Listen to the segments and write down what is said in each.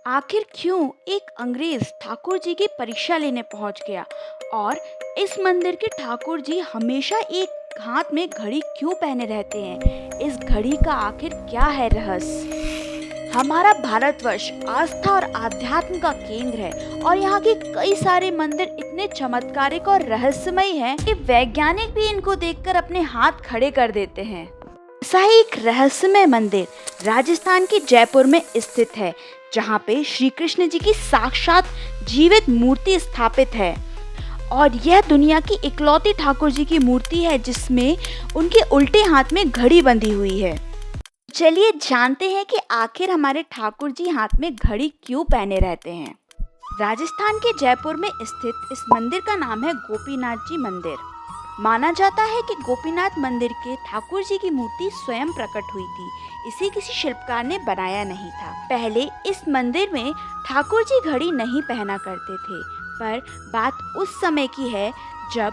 आखिर क्यों एक अंग्रेज ठाकुर जी की परीक्षा लेने पहुंच गया और इस मंदिर के ठाकुर जी हमेशा एक हाथ में घड़ी क्यों पहने रहते हैं? इस घड़ी का आखिर क्या है रहस्य? हमारा भारतवर्ष आस्था और आध्यात्म का केंद्र है और यहाँ के कई सारे मंदिर इतने चमत्कारिक और रहस्यमय हैं कि वैज्ञानिक भी इनको देखकर अपने हाथ खड़े कर देते हैं। ऐसा ही एक रहस्यमय मंदिर राजस्थान के जयपुर में स्थित है, जहाँ पे श्री कृष्ण जी की साक्षात जीवित मूर्ति स्थापित है और यह दुनिया की इकलौती ठाकुर जी की मूर्ति है जिसमें उनके उल्टे हाथ में घड़ी बंधी हुई है। चलिए जानते हैं कि आखिर हमारे ठाकुर जी हाथ में घड़ी क्यों पहने रहते हैं। राजस्थान के जयपुर में स्थित इस मंदिर का नाम है गोपीनाथ जी मंदिर। माना जाता है कि गोपीनाथ मंदिर के ठाकुर जी की मूर्ति स्वयं प्रकट हुई थी। इसे किसी शिल्पकार ने बनाया नहीं था। पहले इस मंदिर में ठाकुर जी घड़ी नहीं पहना करते थे, पर बात उस समय की है जब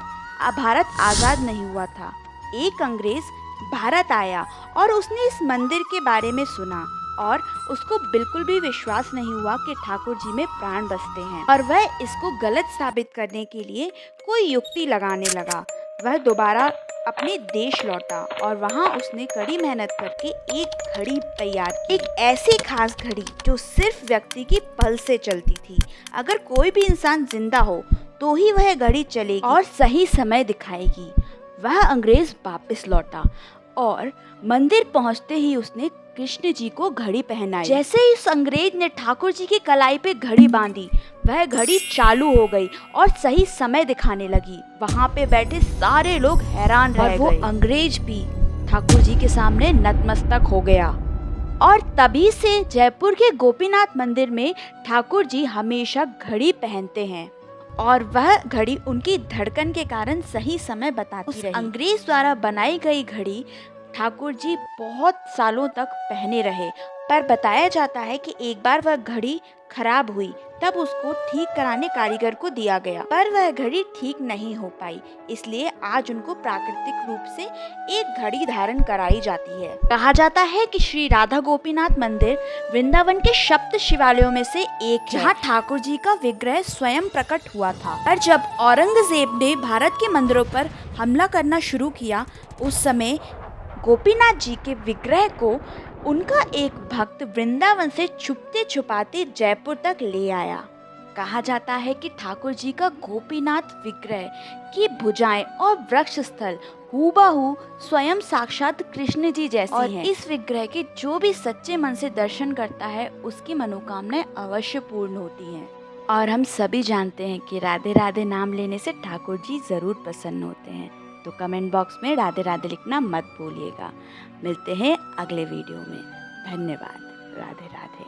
भारत आज़ाद नहीं हुआ था। एक अंग्रेज भारत आया और उसने इस मंदिर के बारे में सुना और उसको बिल्कुल भी विश्वास नहीं हुआ कि ठाकुर जी में प्राण बसते हैं और वह इसको गलत साबित करने के लिए कोई युक्ति लगाने लगा। वह दोबारा अपने देश लौटा और वहाँ उसने कड़ी मेहनत करके एक घड़ी तैयार की। एक ऐसी खास घड़ी जो सिर्फ व्यक्ति की पल से चलती थी। अगर कोई भी इंसान जिंदा हो तो ही वह घड़ी चलेगी और सही समय दिखाएगी। वह अंग्रेज वापस लौटा और मंदिर पहुंचते ही उसने कृष्ण जी को घड़ी पहनाई। जैसे ही उस अंग्रेज ने ठाकुर जी की कलाई पे घड़ी बांधी, वह घड़ी चालू हो गई और सही समय दिखाने लगी। वहाँ पे बैठे सारे लोग हैरान रह गए। वो अंग्रेज भी ठाकुर जी के सामने नतमस्तक हो गया और तभी से जयपुर के गोपीनाथ मंदिर में ठाकुर जी हमेशा घड़ी पहनते हैं और वह घड़ी उनकी धड़कन के कारण सही समय बताती रही। अंग्रेज द्वारा बनाई गई घड़ी ठाकुर जी बहुत सालों तक पहने रहे, पर बताया जाता है कि एक बार वह घड़ी खराब हुई, तब उसको ठीक कराने कारीगर को दिया गया, पर वह घड़ी ठीक नहीं हो पाई। इसलिए आज उनको प्राकृतिक रूप से एक घड़ी धारण कराई जाती है। कहा जाता है कि श्री राधा गोपीनाथ मंदिर वृंदावन के सप्त शिवालयों में से एक है, जहाँ ठाकुर जी का विग्रह स्वयं प्रकट हुआ था। पर जब औरंगजेब ने भारत के मंदिरों पर हमला करना शुरू किया, उस समय गोपीनाथ जी के विग्रह को उनका एक भक्त वृंदावन से छुपते छुपाते जयपुर तक ले आया। कहा जाता है कि ठाकुर जी का गोपीनाथ विग्रह की भुजाएं और वृक्ष स्थल हूबहू स्वयं साक्षात कृष्ण जी जैसी हैं। इस विग्रह के जो भी सच्चे मन से दर्शन करता है उसकी मनोकामनाएं अवश्य पूर्ण होती हैं। और हम सभी जानते हैं कि राधे राधे नाम लेने से ठाकुर जी जरूर प्रसन्न होते हैं। तो कमेंट बॉक्स में राधे राधे लिखना मत भूलिएगा। मिलते हैं अगले वीडियो में। धन्यवाद। राधे राधे।